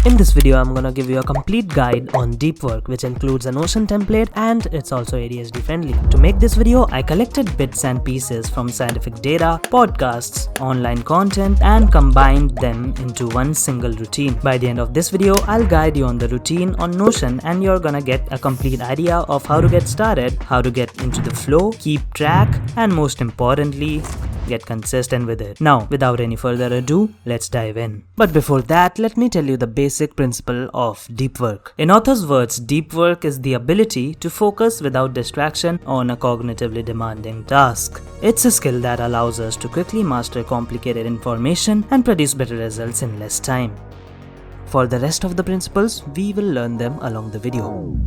In this video, I'm gonna give you a complete guide on deep work, which includes a Notion template and it's also ADHD friendly. To make this video, I collected bits and pieces from scientific data, podcasts, online content, and combined them into one single routine. By the end of this video, I'll guide you on the routine on Notion and you're gonna get a complete idea of how to get started, how to get into the flow, keep track, and most importantly, get consistent with it. Now, without any further ado, let's dive in. But before that, let me tell you the basic principle of deep work. In author's words, deep work is the ability to focus without distraction on a cognitively demanding task. It's a skill that allows us to quickly master complicated information and produce better results in less time. For the rest of the principles, we will learn them along the video.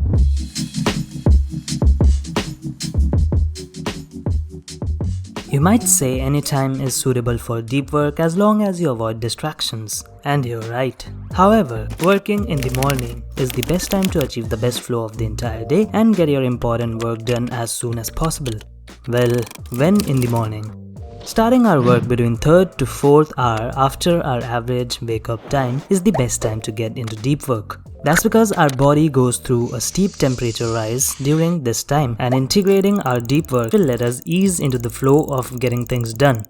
You might say any time is suitable for deep work as long as you avoid distractions. And you're right. However, working in the morning is the best time to achieve the best flow of the entire day and get your important work done as soon as possible. Well, when in the morning? Starting our work between 3rd to 4th hour after our average wake-up time is the best time to get into deep work. That's because our body goes through a steep temperature rise during this time, and integrating our deep work will let us ease into the flow of getting things done.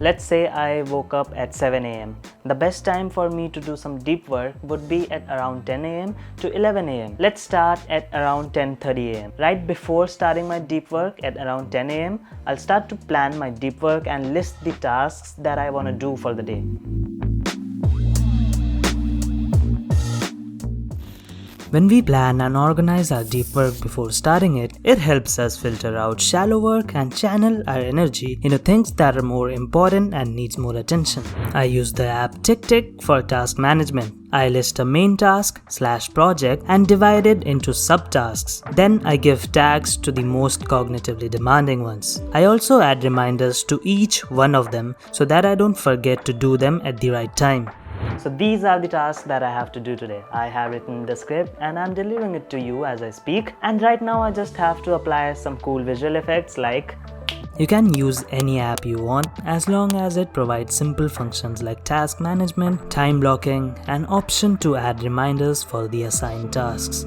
Let's say I woke up at 7 am. The best time for me to do some deep work would be at around 10 am to 11 am. Let's start at around 10:30 am. Right before starting my deep work at around 10 am, I'll start to plan my deep work and list the tasks that I want to do for the day. When we plan and organize our deep work before starting it, it helps us filter out shallow work and channel our energy into things that are more important and needs more attention. I use the app TickTick for task management. I list a main task/project and divide it into subtasks. Then I give tags to the most cognitively demanding ones. I also add reminders to each one of them so that I don't forget to do them at the right time. So these are the tasks that I have to do today. I have written the script and I'm delivering it to you as I speak. And right now I just have to apply some cool visual effects like... You can use any app you want as long as it provides simple functions like task management, time blocking, and option to add reminders for the assigned tasks.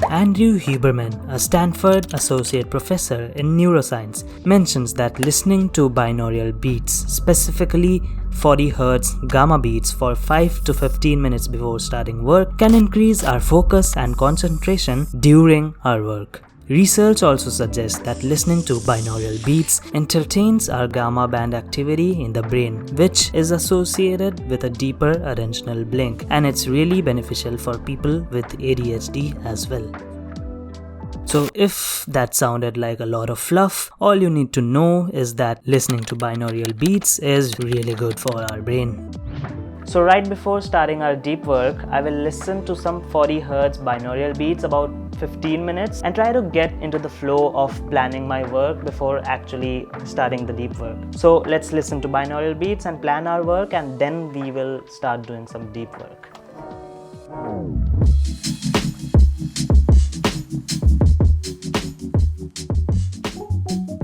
Andrew Huberman, a Stanford associate professor in neuroscience, mentions that listening to binaural beats, specifically 40 Hz gamma beats for 5 to 15 minutes before starting work, can increase our focus and concentration during our work. Research also suggests that listening to binaural beats entertains our gamma band activity in the brain, which is associated with a deeper attentional blink, and it's really beneficial for people with ADHD as well. So if that sounded like a lot of fluff, all you need to know is that listening to binaural beats is really good for our brain. So right before starting our deep work, I will listen to some 40 Hz binaural beats about 15 minutes and try to get into the flow of planning my work before actually starting the deep work. So let's listen to binaural beats and plan our work, and then we will start doing some deep work.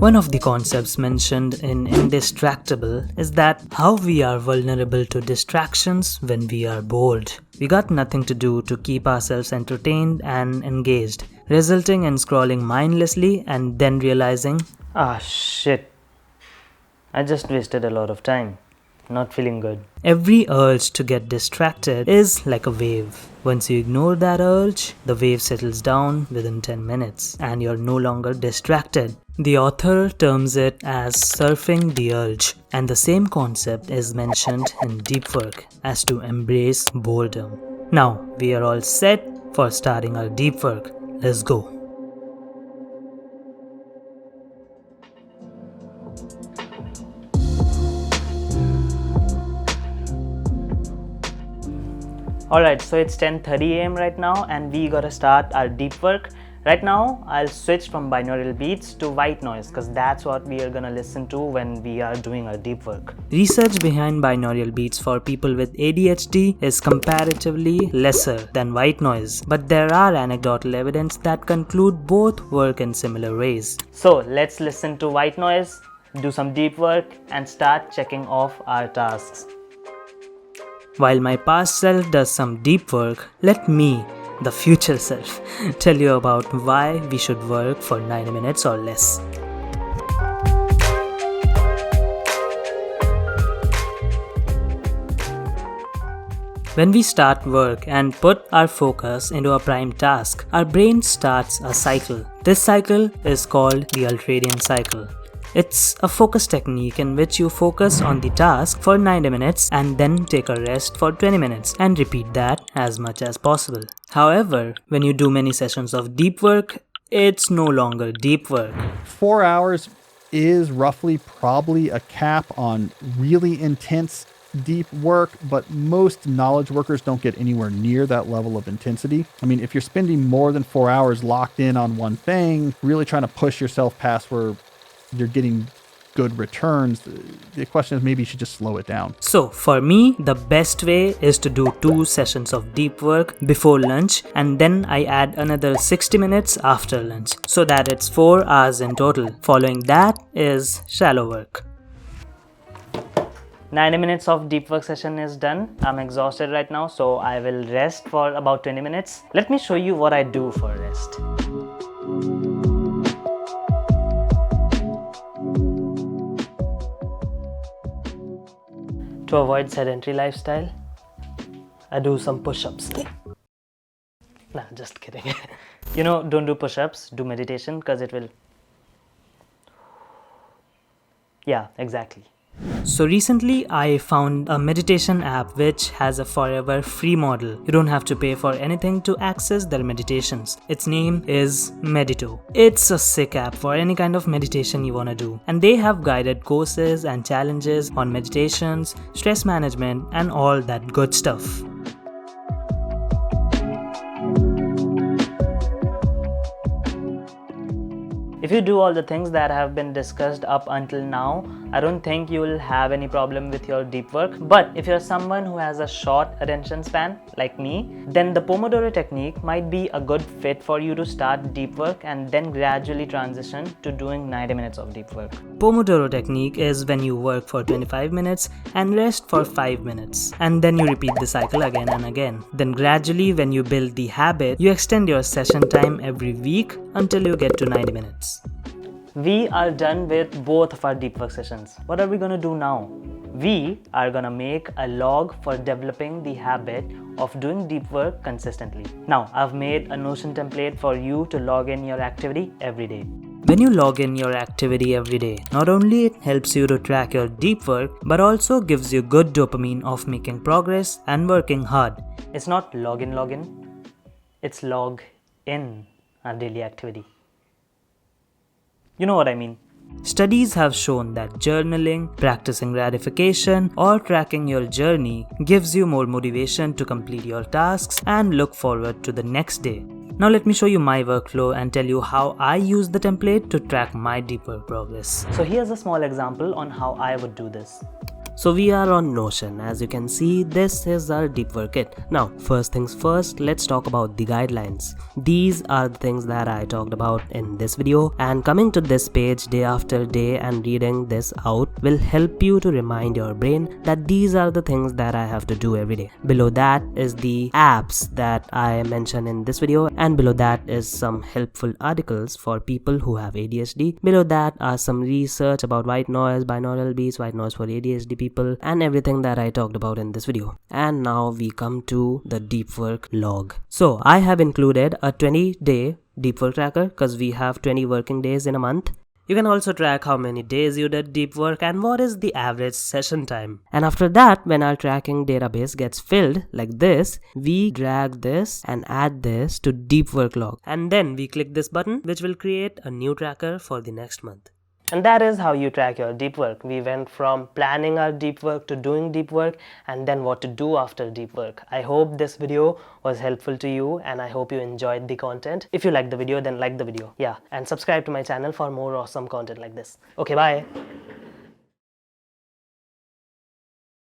One of the concepts mentioned in Indistractable is that how we are vulnerable to distractions when we are bored. We got nothing to do to keep ourselves entertained and engaged, resulting in scrolling mindlessly and then realizing, shit, I just wasted a lot of time. Not feeling good. Every urge to get distracted is like a wave. Once you ignore that urge, the wave settles down within 10 minutes and you're no longer distracted. The author terms it as surfing the urge, and the same concept is mentioned in deep work as to embrace boredom. Now, we are all set for starting our deep work. Let's go. Alright, so it's 10:30 am right now and we gotta start our deep work. Right now, I'll switch from binaural beats to white noise because that's what we are gonna listen to when we are doing our deep work. Research behind binaural beats for people with ADHD is comparatively lesser than white noise, but there are anecdotal evidence that conclude both work in similar ways. So let's listen to white noise. do some deep work, and start checking off our tasks. While my past self does some deep work, let me, the future self, tell you about why we should work for 90 minutes or less. When we start work and put our focus into a prime task, our brain starts a cycle. This cycle is called the Ultradian cycle. It's a focus technique in which you focus on the task for 90 minutes and then take a rest for 20 minutes and repeat that as much as possible. However, when you do many sessions of deep work, it's no longer deep work. 4 hours is roughly probably a cap on really intense deep work, but most knowledge workers don't get anywhere near that level of intensity. I mean, if you're spending more than 4 hours locked in on one thing, really trying to push yourself past where you're getting good returns, the question is maybe you should just slow it down. So for me, the best way is to do 2 sessions of deep work before lunch, and then I add another 60 minutes after lunch, so that it's 4 hours in total. Following that is shallow work. 90 minutes of deep work session is done. I'm exhausted right now, so I will rest for about 20 minutes. Let me show you what I do for rest. To avoid sedentary lifestyle, I do some push-ups. Nah, just kidding. Don't do push-ups, do meditation, because it will... Yeah, exactly. So recently I found a meditation app which has a forever free model. You don't have to pay for anything to access their meditations. Its name is Medito. It's a sick app for any kind of meditation you wanna do. And they have guided courses and challenges on meditations, stress management, and all that good stuff. If you do all the things that have been discussed up until now, I don't think you will have any problem with your deep work. But if you're someone who has a short attention span, like me, then the Pomodoro technique might be a good fit for you to start deep work and then gradually transition to doing 90 minutes of deep work. Pomodoro technique is when you work for 25 minutes and rest for 5 minutes. And then you repeat the cycle again and again. Then gradually, when you build the habit, you extend your session time every week until you get to 90 minutes. We are done with both of our deep work sessions. What are we gonna do now? We are gonna make a log for developing the habit of doing deep work consistently. Now, I've made a Notion template for you to log in your activity every day. When you log in your activity every day, not only it helps you to track your deep work, but also gives you good dopamine of making progress and working hard. It's not login, it's log in our daily activity. You know what I mean? Studies have shown that journaling, practicing gratification, or tracking your journey gives you more motivation to complete your tasks and look forward to the next day. Now let me show you my workflow and tell you how I use the template to track my deep work progress. So here's a small example on how I would do this. So we are on Notion. As you can see, this is our deep work kit. Now, first things first, let's talk about the guidelines. These are the things that I talked about in this video, and coming to this page day after day and reading this out will help you to remind your brain that these are the things that I have to do every day. Below that is the apps that I mentioned in this video, and below that is some helpful articles for people who have ADHD. Below that are some research about white noise, binaural beats, white noise for ADHD people, and everything that I talked about in this video. And now we come to the deep work log. So I have included a 20-day deep work tracker because we have 20 working days in a month. You can also track how many days you did deep work and what is the average session time. And after that, when our tracking database gets filled like this, we drag this and add this to deep work log. And then we click this button, which will create a new tracker for the next month. And that is how you track your deep work. We went from planning our deep work to doing deep work and then what to do after deep work. I hope this video was helpful to you and I hope you enjoyed the content. If you liked the video, then like the video. Yeah, and subscribe to my channel for more awesome content like this. Okay, bye.